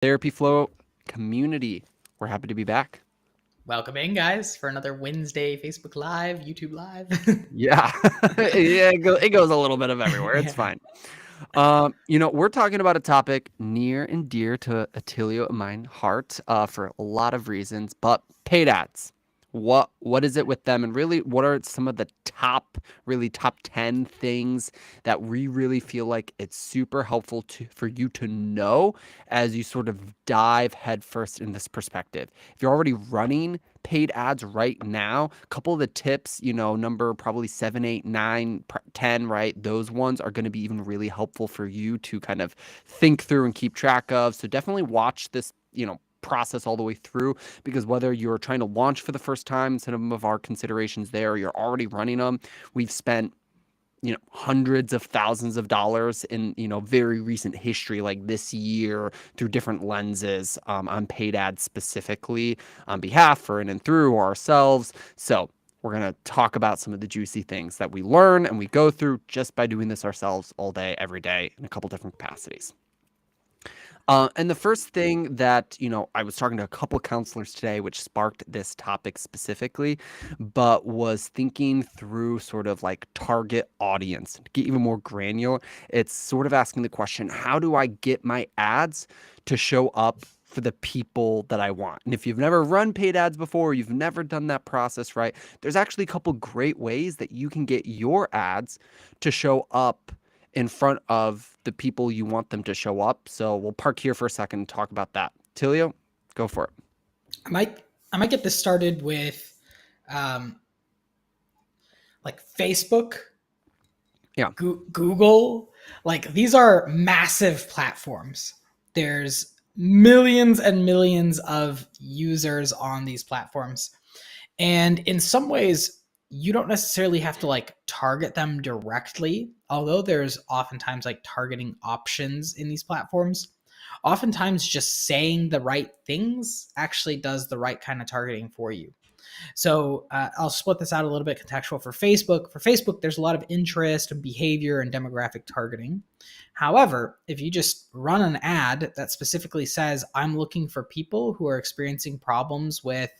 Therapy Flow community. We're happy to be back. Welcome in, guys, for another Wednesday Facebook Live, YouTube Live. Yeah, yeah, it goes a little bit of everywhere. It's Yeah. fine. We're talking about a topic near and dear to Attilio and mine heart for a lot of reasons, but paid ads. What is it with them, and really, what are some of the top 10 things that we really feel like it's super helpful for you to know as you sort of dive headfirst in this perspective. If you're already running paid ads right now, a couple of the tips, number probably 7, 8, 9, 10, right? Those ones are going to be even really helpful for you to kind of think through and keep track of. So definitely watch this, process all the way through, because whether you're trying to launch for the first time, some of our considerations there, you're already running them. We've spent hundreds of thousands of dollars in, very recent history, like this year, through different lenses, on paid ads specifically on behalf for in and through ourselves. So we're going to talk about some of the juicy things that we learn and we go through just by doing this ourselves all day, every day in a couple different capacities. And the first thing that, I was talking to a couple counselors today, which sparked this topic specifically, but was thinking through sort of like target audience. To get even more granular, it's sort of asking the question, how do I get my ads to show up for the people that I want? And if you've never run paid ads before, you've never done that process, right? There's actually a couple great ways that you can get your ads to show up in front of the people you want them to show up. So we'll park here for a second and talk about that. Tilio, go for it. I might get this started with um, like Facebook, Yeah. Google. Like these are massive platforms. There's millions and millions of users on these platforms. And in some ways, you don't necessarily have to like target them directly, although there's oftentimes like targeting options in these platforms. Oftentimes, just saying the right things actually does the right kind of targeting for you. So I'll split this out a little bit contextual for Facebook. For Facebook, there's a lot of interest and behavior and demographic targeting. However, if you just run an ad that specifically says, I'm looking for people who are experiencing problems with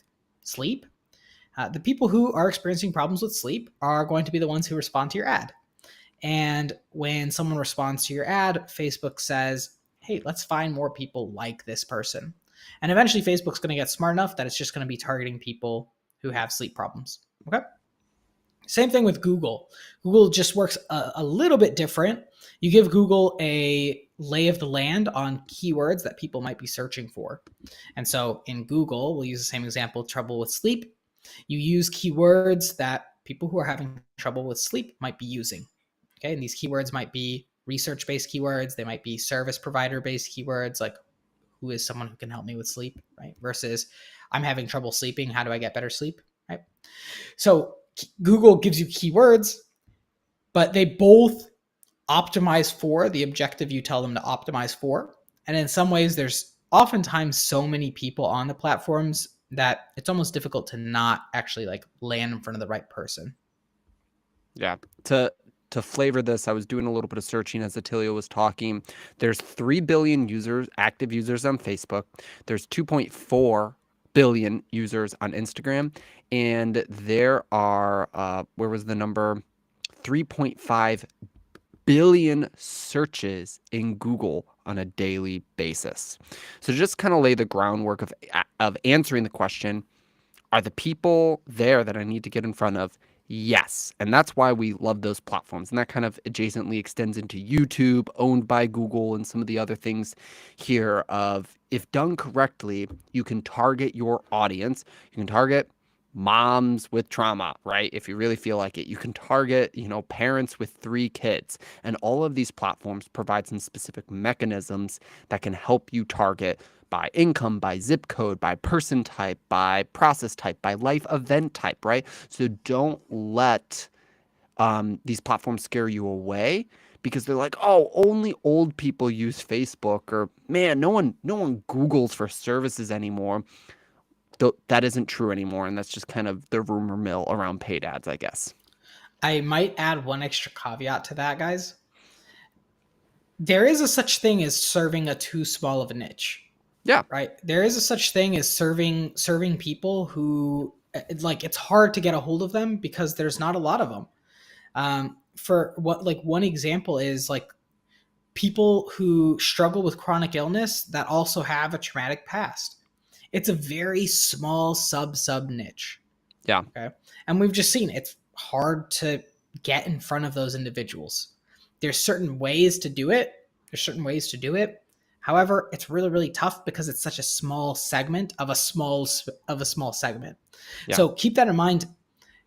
sleep, the people who are experiencing problems with sleep are going to be the ones who respond to your ad. And when someone responds to your ad, Facebook says, hey, let's find more people like this person. And eventually, Facebook's going to get smart enough that it's just going to be targeting people who have sleep problems. Okay. Same thing with Google. Google just works a little bit different. You give Google a lay of the land on keywords that people might be searching for. And so in Google, we'll use the same example, trouble with sleep. You use keywords that people who are having trouble with sleep might be using. Okay. And these keywords might be research based keywords. They might be service provider based keywords, like who is someone who can help me with sleep, right? Versus I'm having trouble sleeping. How do I get better sleep? Right. So Google gives you keywords, but they both optimize for the objective you tell them to optimize for. And in some ways, there's oftentimes so many people on the platforms that it's almost difficult to not actually like land in front of the right person. Yeah. To flavor this, I was doing a little bit of searching as Attilio was talking. There's 3 billion active users on Facebook. There's 2.4 billion users on Instagram. And there are, where was the number? 3.5 billion searches in Google on a daily basis. So just kind of lay the groundwork of answering the question, are the people there that I need to get in front of? Yes. And that's why we love those platforms. And that kind of adjacently extends into YouTube, owned by Google, and some of the other things here of, if done correctly, you can target your audience. You can target moms with trauma, right? If you really feel like it, you can target, parents with 3 kids. And all of these platforms provide some specific mechanisms that can help you target by income, by zip code, by person type, by process type, by life event type, right? So don't let these platforms scare you away, because they're like, oh, only old people use Facebook, or man, no one Googles for services anymore. That isn't true anymore, and that's just kind of the rumor mill around paid ads, I guess. I might add one extra caveat to that, guys. There is a such thing as serving a too small of a niche. Yeah. right? There is a such thing as serving people who like it's hard to get a hold of them because there's not a lot of them. For what like one example is like people who struggle with chronic illness that also have a traumatic past. It's a very small sub niche. Yeah. Okay. And we've just seen it's hard to get in front of those individuals. There's certain ways to do it. There's certain ways to do it. However, it's really, really tough because it's such a small segment of a small segment. Yeah. So keep that in mind.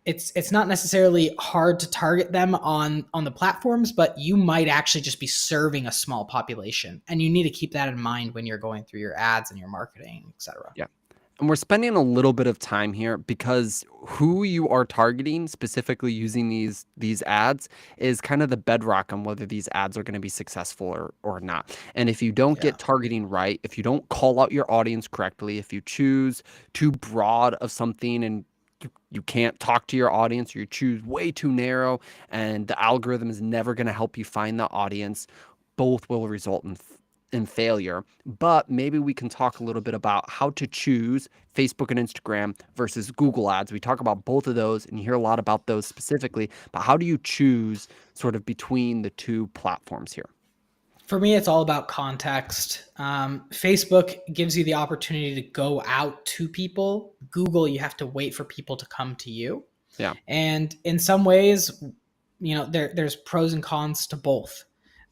It's not necessarily hard to target them on the platforms, but you might actually just be serving a small population, and you need to keep that in mind when you're going through your ads and your marketing, etc. Yeah. And we're spending a little bit of time here because who you are targeting, specifically using these ads, is kind of the bedrock on whether these ads are going to be successful or not. And if you don't Yeah. get targeting right, if you don't call out your audience correctly, if you choose too broad of something and you can't talk to your audience, or you choose way too narrow and the algorithm is never going to help you find the audience, both will result in failure. But maybe we can talk a little bit about how to choose Facebook and Instagram versus Google ads. We talk about both of those and you hear a lot about those specifically, but how do you choose sort of between the two platforms here? For me, it's all about context. Facebook gives you the opportunity to go out to people. Google, you have to wait for people to come to you. Yeah. And in some ways, there's pros and cons to both.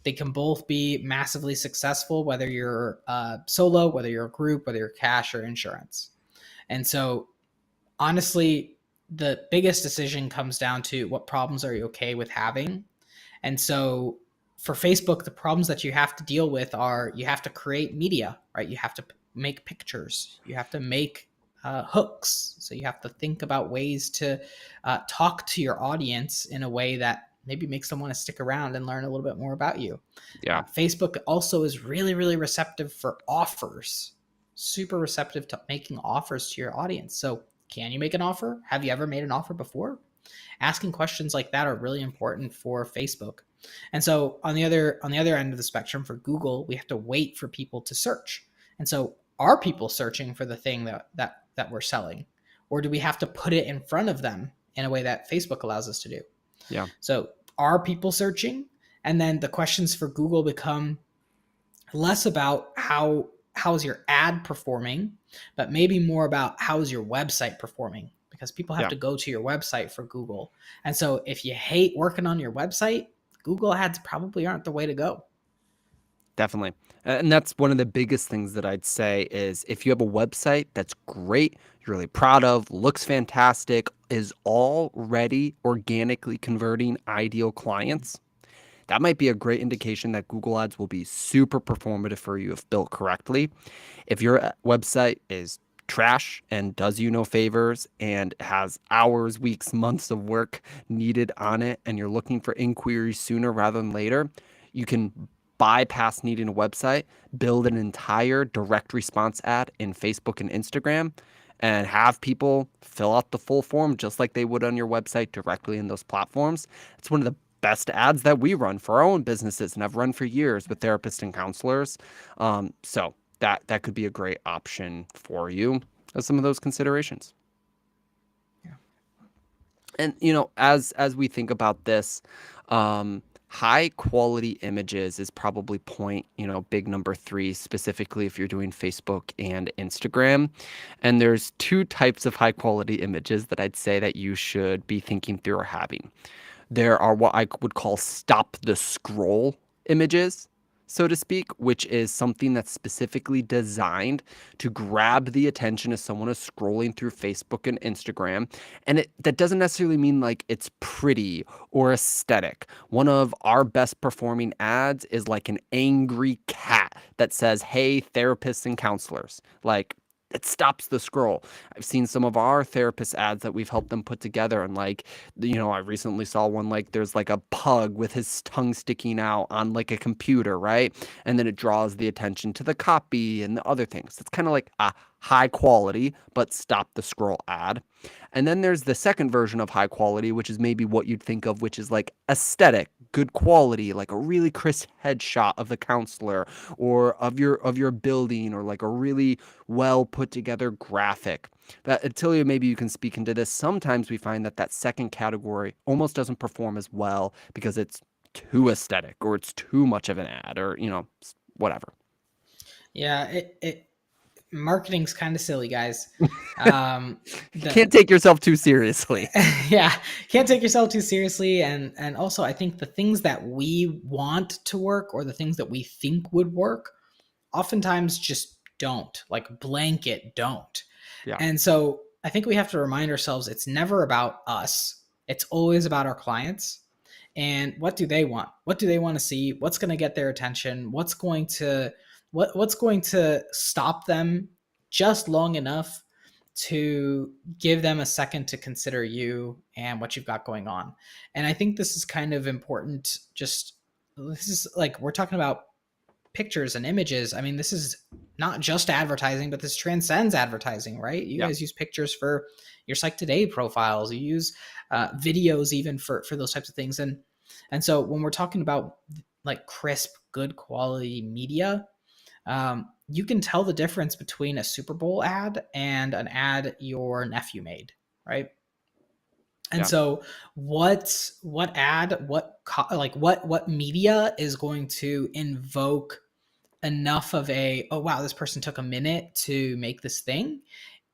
They can both be massively successful, whether you're solo, whether you're a group, whether you're cash or insurance. And so, honestly, the biggest decision comes down to what problems are you okay with having. And so for Facebook, the problems that you have to deal with are you have to create media, right? You have to make pictures, you have to make hooks. So you have to think about ways to talk to your audience in a way that maybe makes them want to stick around and learn a little bit more about you. Yeah. Facebook also is really, really receptive for offers, super receptive to making offers to your audience. So, can you make an offer? Have you ever made an offer before? Asking questions like that are really important for Facebook. And so on the other end of the spectrum for Google, we have to wait for people to search. And so are people searching for the thing that we're selling? Or do we have to put it in front of them in a way that Facebook allows us to do? Yeah. So are people searching? And then the questions for Google become less about how's your ad performing, but maybe more about how's your website performing, because people have Yeah. to go to your website for Google. And so if you hate working on your website, Google ads probably aren't the way to go. Definitely. And that's one of the biggest things that I'd say is if you have a website that's great, you're really proud of, looks fantastic, is already organically converting ideal clients, that might be a great indication that Google Ads will be super performative for you if built correctly. If your website is trash and does you no favors and has hours, weeks, months of work needed on it, and you're looking for inquiries sooner rather than later, you can bypass needing a website, build an entire direct response ad in Facebook and Instagram, and have people fill out the full form just like they would on your website directly in those platforms. It's one of the best ads that we run for our own businesses and have run for years with therapists and counselors. So that could be a great option for you as some of those considerations. Yeah. And as we think about this, high quality images is probably point, big number three, specifically if you're doing Facebook and Instagram. And there's two types of high quality images that I'd say that you should be thinking through or having. There are what I would call stop the scroll images, so to speak, which is something that's specifically designed to grab the attention as someone is scrolling through Facebook and Instagram. And that doesn't necessarily mean like it's pretty or aesthetic. One of our best performing ads is like an angry cat that says, "Hey, therapists and counselors." Like, it stops the scroll. I've seen some of our therapist ads that we've helped them put together, and like, I recently saw one like there's like a pug with his tongue sticking out on like a computer, right? And then it draws the attention to the copy and the other things. It's kind of like a high quality but stop the scroll ad. And then there's the second version of high quality, which is maybe what you'd think of, which is like aesthetic, good quality, like a really crisp headshot of the counselor or of your building, or like a really well put together graphic. But Attilio, maybe you can speak into this. Sometimes we find that that second category almost doesn't perform as well because it's too aesthetic or it's too much of an ad, or whatever. Yeah, it marketing's kind of silly, guys. Um, You can't the take yourself too seriously. yeah, can't take yourself too seriously, and also I think the things that we want to work or the things that we think would work oftentimes just don't, like blanket don't. Yeah, And so I think we have to remind ourselves it's never about us. It's always about our clients. And what do they want? What do they want to see? What's going to get their attention? What's going to stop them just long enough to give them a second to consider you and what you've got going on. And I think this is kind of important. Just this is like we're talking about pictures and images. I mean, this is not just advertising, but this transcends advertising, right? You yeah, guys use pictures for your Psych Today profiles. You use videos even for those types of things. And so when we're talking about like crisp, good quality media, you can tell the difference between a Super Bowl ad and an ad your nephew made, right? And yeah, so what ad, what media is going to invoke enough of a, oh wow, this person took a minute to make this thing,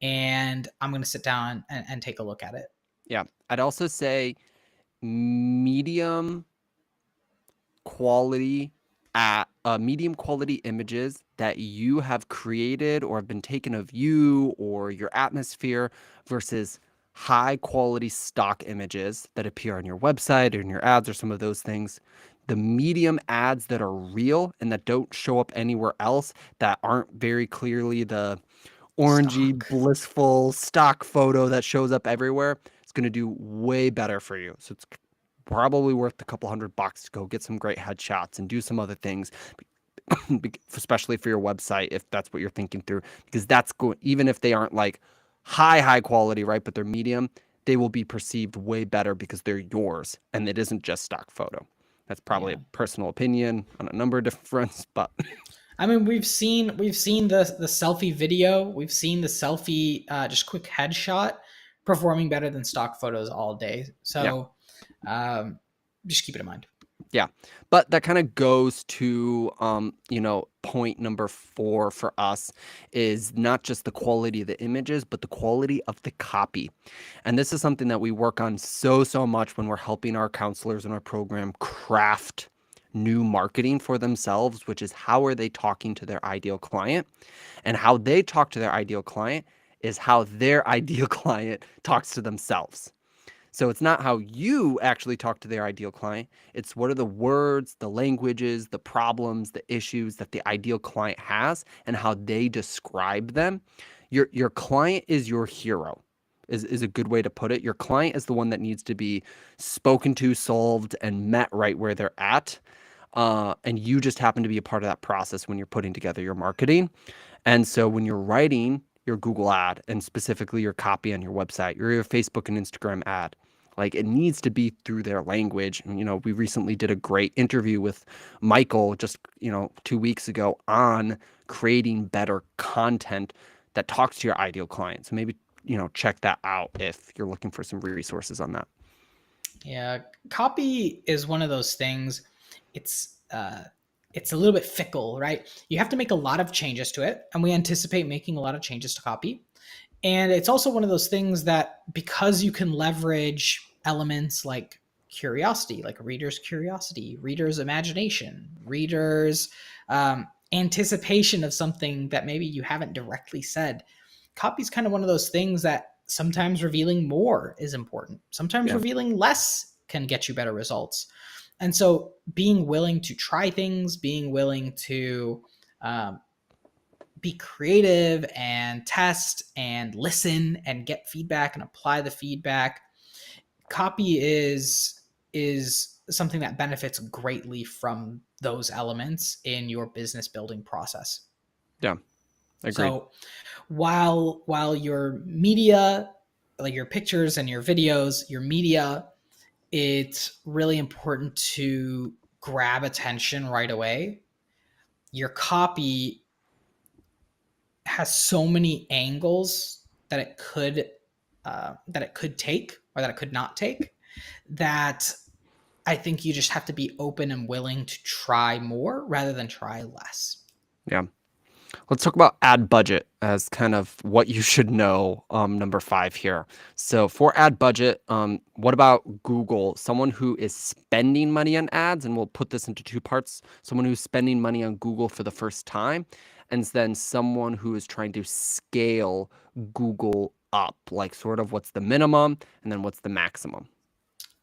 and I'm going to sit down and take a look at it. yeah. I'd also say medium quality at medium quality images that you have created or have been taken of you or your atmosphere versus high quality stock images that appear on your website or in your ads or some of those things. The medium ads that are real and that don't show up anywhere else, that aren't very clearly the orangey, Stock. blissful stock photo that shows up everywhere, it's going to do way better for you. So it's probably worth a couple $100 to go get some great headshots and do some other things, especially for your website if that's what you're thinking through. Because that's going, even if they aren't like high quality, right? But they're medium, they will be perceived way better because they're yours and it isn't just stock photo. That's probably a Yeah. personal opinion on a number of different fronts, but I mean, we've seen the selfie video, we've seen the selfie just quick headshot performing better than stock photos all day. yeah. So um, just keep it in mind. Yeah. But that kind of goes to, point number 4 for us is not just the quality of the images, but the quality of the copy. And this is something that we work on so much when we're helping our counselors in our program craft new marketing for themselves, which is how are they talking to their ideal client? And how they talk to their ideal client is how their ideal client talks to themselves. So it's not how you actually talk to their ideal client. It's what are the words, the languages, the problems, the issues that the ideal client has and how they describe them. Your client is your hero. Is a good way to put it. Your client is the one that needs to be spoken to, solved, and met right where they're at. And you just happen to be a part of that process when you're putting together your marketing. And so when you're writing your Google ad and specifically your copy on your website, your Facebook and Instagram ad, like it needs to be through their language. And, we recently did a great interview with Michael just, 2 weeks ago on creating better content that talks to your ideal client. So maybe, check that out if you're looking for some resources on that. Yeah, copy is one of those things. It's a little bit fickle, right? You have to make a lot of changes to it, and we anticipate making a lot of changes to copy. And it's also one of those things that because you can leverage elements like curiosity, like reader's curiosity, reader's imagination, reader's anticipation of something that maybe you haven't directly said. Copy is kind of one of those things that sometimes revealing more is important. Sometimes Yeah. revealing less can get you better results. And so being willing to try things, being willing to um, be creative and test and listen and get feedback and apply the feedback. Copy is something that benefits greatly from those elements in your business building process. Yeah. Agreed. So while your media, like your pictures and your videos, your media it's really important to grab attention right away. Your copy has so many angles that it could take or that it could not take, that I think you just have to be open and willing to try more rather than try less. Yeah. Let's talk about ad budget as kind of what you should know. Number five here. So for ad budget, what about Google? Someone who is spending money on ads, and we'll put this into two parts. Someone who's spending money on Google for the first time, and then someone who is trying to scale Google up, like sort of what's the minimum and then what's the maximum.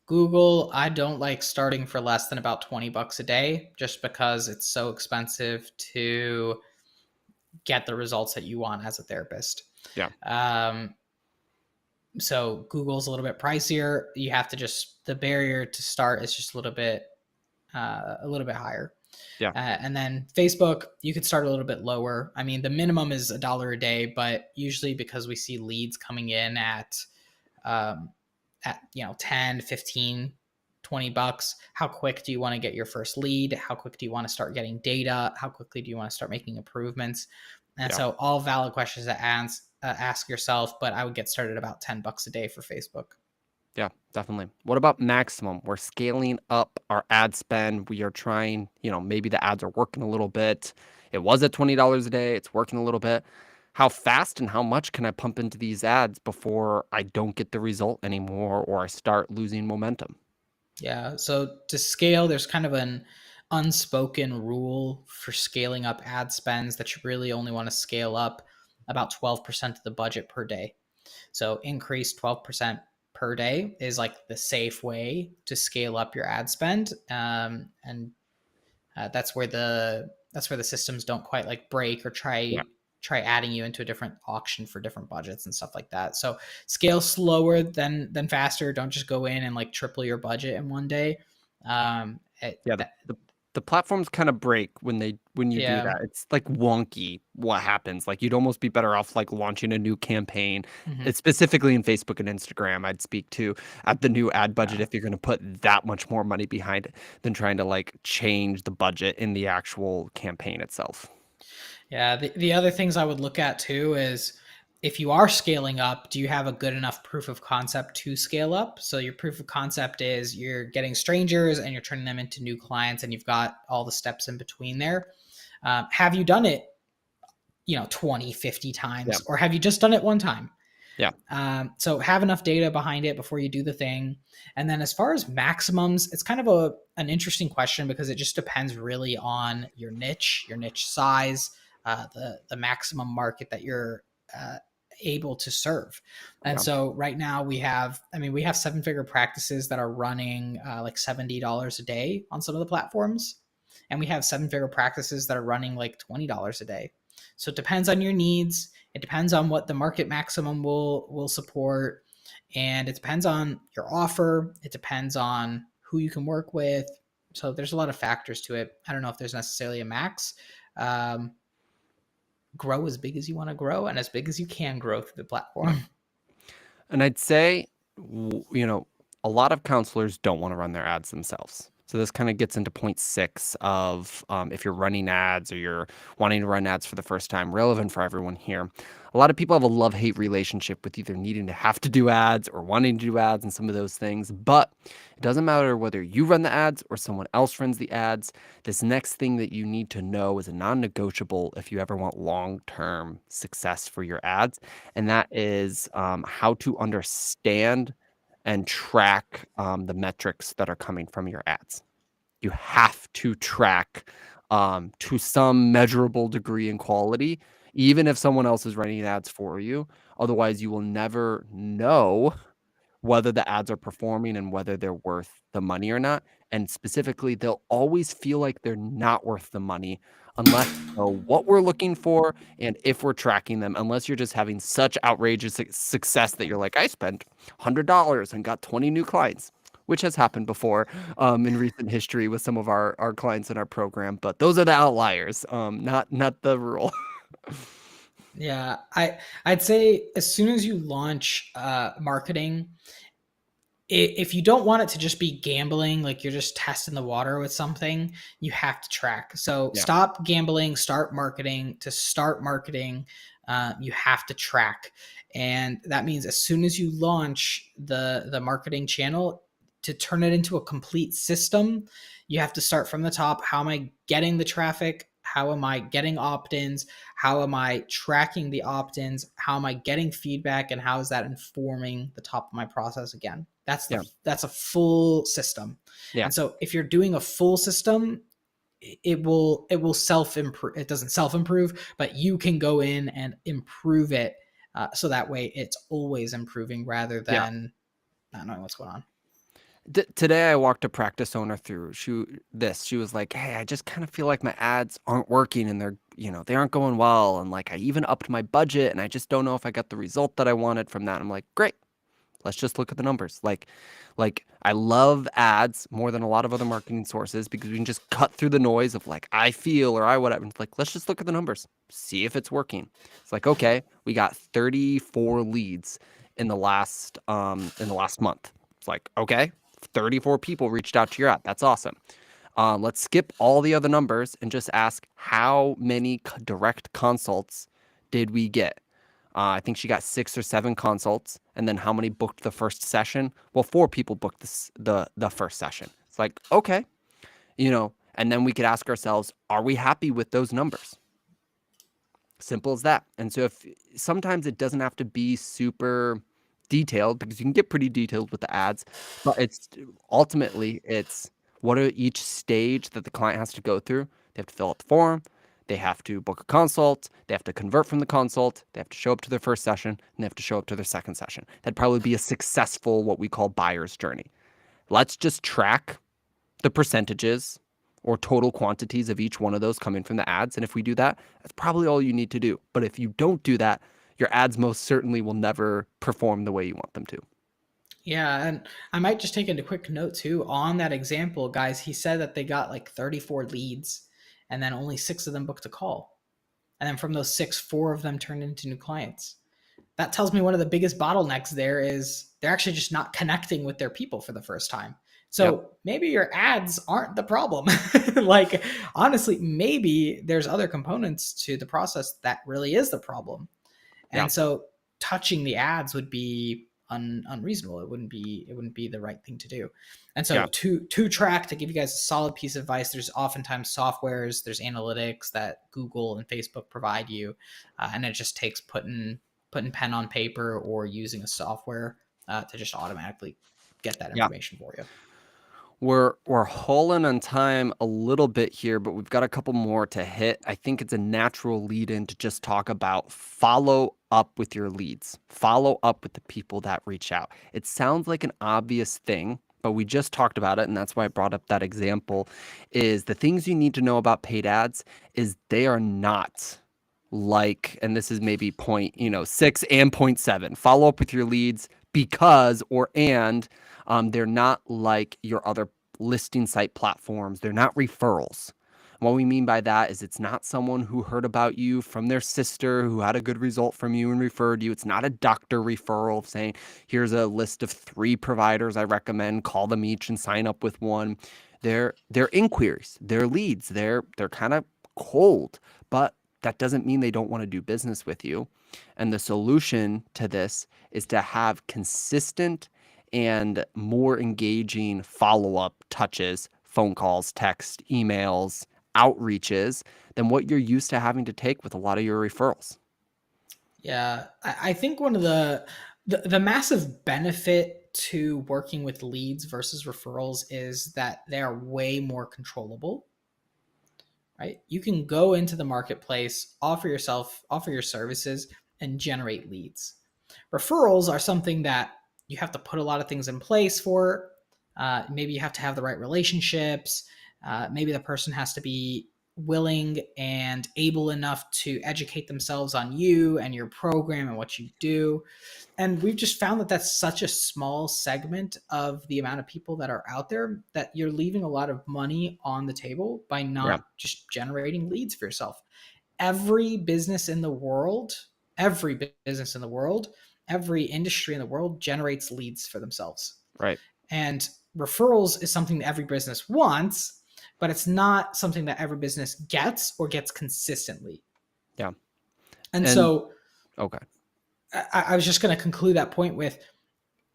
Google, I don't like starting for less than about $20 a day just because it's so expensive to get the results that you want as a therapist. Yeah. Um, so Google's a little bit pricier. You have to just, the barrier to start is just a little bit higher. Yeah. And then Facebook, you could start a little bit lower. I mean, the minimum is $1 a day, but usually because we see leads coming in um, at 10, 15, $20, how quick do you want to get your first lead? How quick do you want to start getting data? How quickly do you want to start making improvements? And Yeah. so all valid questions to ask yourself, but I would get started about $10 a day for Facebook. Yeah, definitely. What about maximum? We're scaling up our ad spend. We are trying, maybe the ads are working a little bit. It was at $20 a day. It's working a little bit. How fast and how much can I pump into these ads before I don't get the result anymore or I start losing momentum? Yeah. So to scale, there's kind of an unspoken rule for scaling up ad spends that you really only want to scale up about 12% of the budget per day. So increase 12% per day is like the safe way to scale up your ad spend. And that's where the systems don't quite like break or Yeah. try adding you into a different auction for different budgets and stuff like that. So scale slower than faster. Don't just go in and like triple your budget in one day. Yeah, the platforms kind of break when you do Yeah. that. It's like wonky what happens. Like you'd almost be better off like launching a new campaign. Mhm. It's specifically in Facebook and Instagram. I'd speak to at the new ad budget Yeah. if you're going to put that much more money behind it than trying to like change the budget in the actual campaign itself. Yeah. The other things I would look at too is if you are scaling up, do you have a good enough proof of concept to scale up? So your proof of concept is you're getting strangers and you're turning them into new clients and you've got all the steps in between there. Have you done it, 20, 50 Yeah. times, or have you just done it one time? Yeah. So have enough data behind it before you do the thing. And then as far as maximums, it's kind of an interesting question because it just depends really on your niche size, the maximum market that you're uh, able to serve. And Yeah. so right now we have 7-figure practices that are running like $70 a day on some of the platforms. And we have 7-figure practices that are running like $20 a day. So it depends on your needs. It depends on what the market maximum will support, and it depends on your offer. It depends on who you can work with. So there's a lot of factors to it. I don't know if there's necessarily a max. Um, Grow as big as you want to grow and as big as you can grow through the Yeah. platform. And I'd say, a lot of counselors don't want to run their ads themselves. So this kind of gets into point six of if you're running ads or you're wanting to run ads for the first time, relevant for everyone here. A lot of people have a love-hate relationship with either needing to have to do ads or wanting to do ads and some of those things. But it doesn't matter whether you run the ads or someone else runs the ads. This next thing that you need to know is a non-negotiable if you ever want long-term success for your ads, and that is how to understand and track the metrics that are coming from your ads. You have to track to some measurable degree in quality, even if someone else is running ads for you. Otherwise, you will never know whether the ads are performing and whether they're worth the money or not. And specifically, they'll always feel like they're not worth the money unless you know what we're looking for and if we're tracking them, unless you're just having such outrageous success that you're like, I spent $100 and got 20 new clients, which has happened before in recent history with some of our clients in our program. But those are the outliers, not the rule. Yeah, I'd say as soon as you launch marketing, if you don't want it to just be gambling, like you're just testing the water with something, you have to track. So Yeah. stop gambling, start marketing. To start marketing, you have to track, and that means as soon as you launch the marketing channel, to turn it into a complete system, you have to start from the top. How am I getting the traffic? How am I getting opt-ins? How am I tracking the opt-ins? How am I getting feedback, and how is that informing the top of my process again? Yeah. That's a full system. Yeah. And so if you're doing a full system, it will self improve. It doesn't self improve, but you can go in and improve it, so that way it's always improving rather Yeah. than not knowing what's going on. Today I walked a practice owner through she was like, "Hey, I just kind of feel like my ads aren't working and they aren't going well, and like I even upped my budget and I just don't know if I got the result that I wanted from that." I'm like, "Great. Let's just look at the numbers." Like I love ads more than a lot of other marketing sources because we can just cut through the noise of like I feel or I whatever. It's like, let's just look at the numbers, see if it's working. It's like, okay, we got 34 leads in the last month. It's like, okay, 34 people reached out to your ad. That's awesome. Let's skip all the other numbers and just ask how many direct consults did we get? I think she got 6 or 7 consults, and then how many booked the first session? Well, 4 people booked the first session. It's like, okay, and then we could ask ourselves, are we happy with those numbers? Simple as that. And so if sometimes it doesn't have to be super detailed because you can get pretty detailed with the ads, but it's what are each stage that the client has to go through? They have to fill out the form, they have to book a consult, they have to convert from the consult, they have to show up to their first session, and they have to show up to their second session. That'd probably be a successful what we call buyer's journey. Let's just track the percentages or total quantities of each one of those coming from the ads. And if we do that, that's probably all you need to do. But if you don't do that, your ads most certainly will never perform the way you want them to. Yeah, and I might just take a quick note too on that example, guys. He said that they got like 34 leads, and then only 6 of them booked a call. And then from those 6, 4 of them turned into new clients. That tells me one of the biggest bottlenecks there is they're actually just not connecting with their people for the first time. Yep. So maybe your ads aren't the problem. Like, honestly, maybe there's other components to the process that really is the problem. Yeah. And so touching the ads would be unreasonable. It wouldn't be the right thing to do. And so Yeah. to track, to give you guys a solid piece of advice, there's oftentimes softwares, there's analytics that Google and Facebook provide you, and it just takes putting pen on paper or using a software, to just automatically get that Yeah. information for you. We're hauling on time a little bit here, but we've got a couple more to hit. I think it's a natural lead in to just talk about follow up with your leads. Follow up with the people that reach out. It sounds like an obvious thing, but we just talked about it, and that's why I brought up that example. Is the things you need to know about paid ads is they are not like, and this is maybe point 6 and point 7. Follow up with your leads because or and they're not like your other listing site platforms. They're not referrals. What we mean by that is it's not someone who heard about you from their sister who had a good result from you and referred you. It's not a doctor referral saying, here's a list of 3 providers I recommend, call them each and sign up with one. They're inquiries, they're leads, they're kind of cold, but that doesn't mean they don't want to do business with you. And the solution to this is to have consistent and more engaging follow up touches, phone calls, text, emails, outreaches than what you're used to having to take with a lot of your referrals. Yeah, I think one of the massive benefit to working with leads versus referrals is that they are way more controllable. Right? You can go into the marketplace, offer your services, and generate leads. Referrals are something that you have to put a lot of things in place for. Maybe you have to have the right relationships. Maybe the person has to be willing and able enough to educate themselves on you and your program and what you do. And we've just found that that's such a small segment of the amount of people that are out there that you're leaving a lot of money on the table by Yeah. not just generating leads for yourself. Every business in the world, every business in the world, every industry in the world generates leads for themselves. Right. And referrals is something that every business wants, but it's not something that every business gets or gets consistently. Yeah. And And so okay. I was just going to conclude that point with,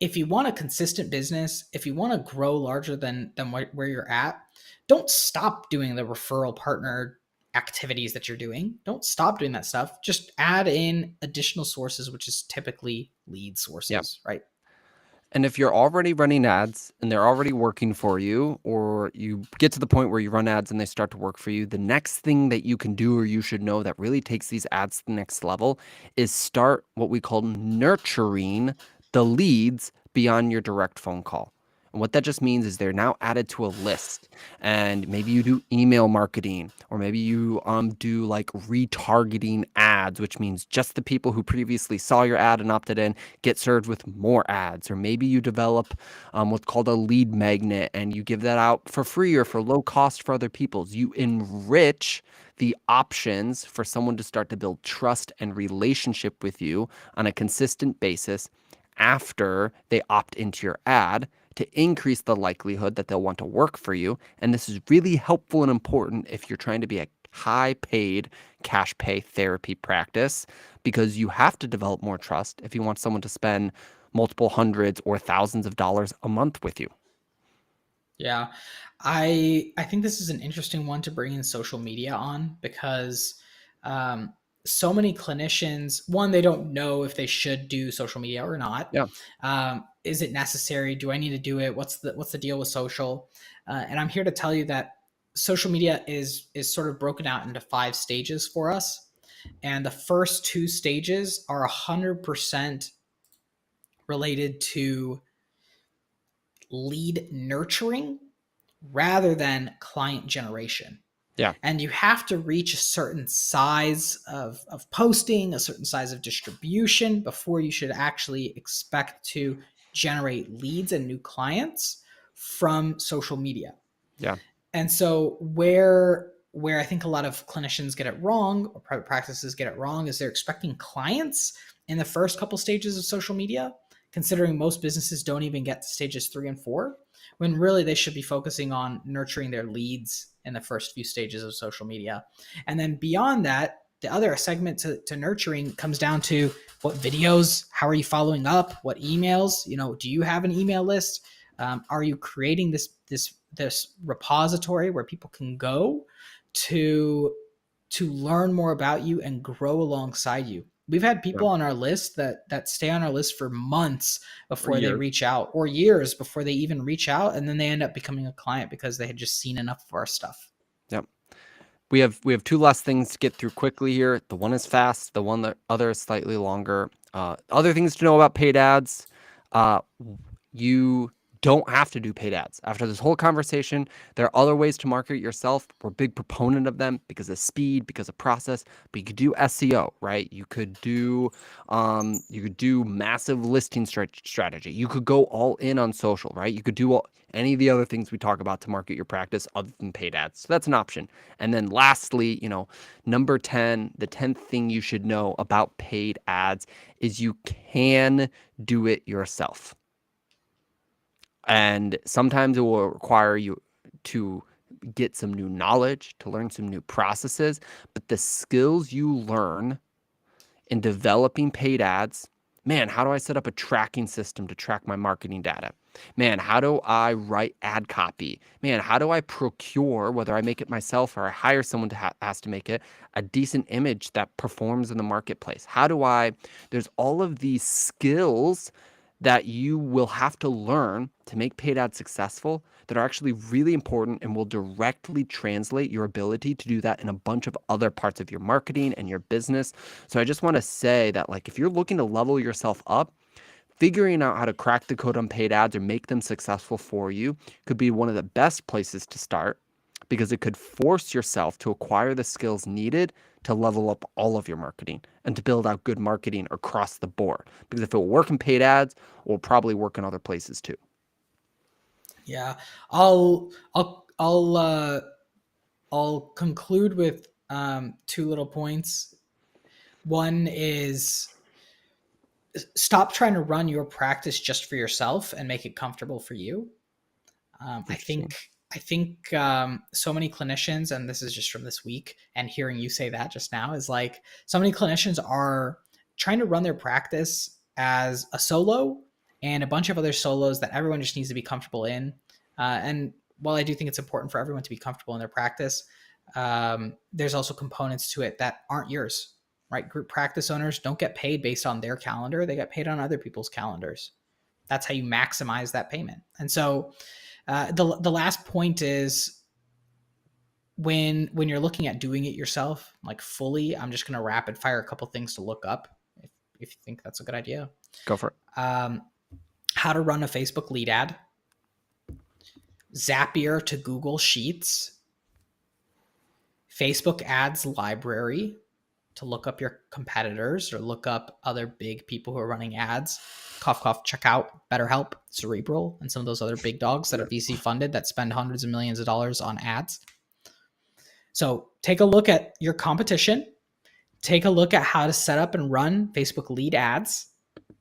if you want a consistent business, if you want to grow larger than where you're at, don't stop doing the referral partner activities that you're doing. Don't stop doing that stuff. Just add in additional sources, which is typically lead Yeah. sources, right? And if you're already running ads and they're already working for you, or you get to the point where you run ads and they start to work for you, the next thing that you can do or you should know that really takes these ads to the next level is start what we call nurturing the leads beyond your direct phone call. And what that just means is they're now added to a list. And maybe you do email marketing, or maybe you do like retargeting ads, which means just the people who previously saw your ad and opted in get served with more ads. Or maybe you develop what's called a lead magnet and you give that out for free or for low cost for other people's. You enrich the options for someone to start to build trust and relationship with you on a consistent basis after they opt into your ad, to increase the likelihood that they'll want to work for you. And this is really helpful and important if you're trying to be a high paid cash pay therapy practice, because you have to develop more trust if you want someone to spend multiple hundreds or thousands of dollars a month with you. Yeah. I think this is an interesting one to bring in social media on, because um, so many clinicians, one, they don't know if they should do social media or not. Yeah. Is it necessary? Do I need to do it? What's the deal with social? And I'm here to tell you that social media is sort of broken out into 5 stages for us, and the first 2 stages are 100% related to lead nurturing rather than client generation. Yeah. And you have to reach a certain size of posting, a certain size of distribution before you should actually expect to generate leads and new clients from social media. Yeah. And so where I think a lot of clinicians get it wrong, or private practices get it wrong, is they're expecting clients in the first couple stages of social media, considering most businesses don't even get to stages 3 and 4, when really they should be focusing on nurturing their leads in the first few stages of social media. And then beyond that, the other segment to nurturing comes down to what videos, how are you following up, what emails, do you have an email list? Are you creating this repository where people can go to learn more about you and grow alongside you? We've had Yeah. people on our list that stay on our list for months For before they years. reach out, or years before they even reach out, and then they end up becoming a client because they had just seen enough of our stuff. Yep. We have two last things to get through quickly here. The one is fast. The other is slightly longer. Other things to know about paid ads. Uh, you don't have to do paid ads. After this whole conversation, there are other ways to market yourself. We're a big proponent of them because of speed, because of process. But you could do SEO, right? You could do massive listing strategy. You could go all in on social, right? You could do any of the other things we talk about to market your practice other than paid ads. So that's an option. And then lastly, number 10, the 10th thing you should know about paid ads is you can do it yourself. And sometimes it will require you to get some new knowledge, to learn some new processes. But the skills you learn in developing paid ads, man, how do I set up a tracking system to track my marketing data? Man, how do I write ad copy? Man, how do I procure, whether I make it myself or I hire someone to has to make it, a decent image that performs in the marketplace? There's all of these skills that you will have to learn to make paid ads successful that are actually really important and will directly translate your ability to do that in a bunch of other parts of your marketing and your business. So I just want to say that, like, if you're looking to level yourself up, figuring out how to crack the code on paid ads or make them successful for you could be one of the best places to start, because it could force yourself to acquire the skills needed to level up all of your marketing and to build out good marketing across the board. Because if it will work in paid ads, it will probably work in other places too. Yeah, I'll I'll I'll uh, I'll conclude with 2 little points. One is stop trying to run your practice just for yourself and make it comfortable for you. I think Interesting. so many clinicians, and this is just from this week, and hearing you say that just now is like so many clinicians are trying to run their practice as a solo and a bunch of other solos that everyone just needs to be comfortable in. And while I do think it's important for everyone to be comfortable in their practice, there's also components to it that aren't yours, right? Group practice owners don't get paid based on their calendar; they get paid on other people's calendars. That's how you maximize that payment. And so the last point is when you're looking at doing it yourself, like fully, I'm just gonna rapid fire a couple things to look up if you think that's a good idea. Go for it. Um, how to run a Facebook lead ad, Zapier to Google Sheets, Facebook ads library to look up your competitors or look up other big people who are running ads. Cough, cough, check out BetterHelp, Cerebral, and some of those other big dogs that are VC funded that spend hundreds of millions of dollars on ads. So take a look at your competition. Take a look at how to set up and run Facebook lead ads.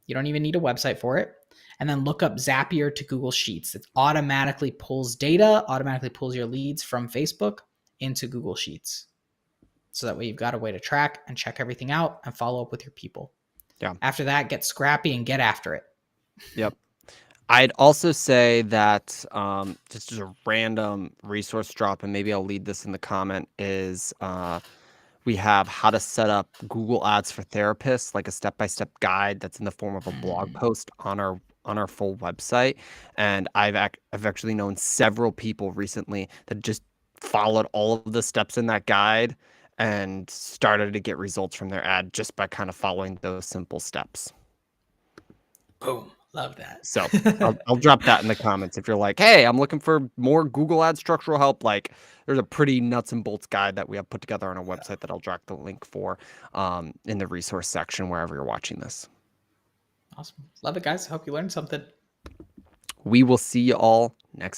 You don't even need a website for it. And then look up Zapier to Google Sheets. It automatically pulls data, automatically pulls your leads from Facebook into Google Sheets. So that way you've got a way to track and check everything out and follow up with your people. Yeah. After that, get scrappy and get after it. Yep. I'd also say that just as a random resource drop, and maybe I'll lead this in the comment, is we have how to set up Google Ads for therapists, like a step-by-step guide that's in the form of a blog post on our full website. And I've actually known several people recently that just followed all of the steps in that guide and started to get results from their ad just by kind of following those simple steps. Boom. Love that. So I'll drop that in the comments if you're like, hey, I'm looking for more Google Ads structural help. Like, there's a pretty nuts and bolts guide that we have put together on our website that I'll drop the link for in the resource section wherever you're watching this. Awesome. Love it, guys. Hope you learned something. We will see you all next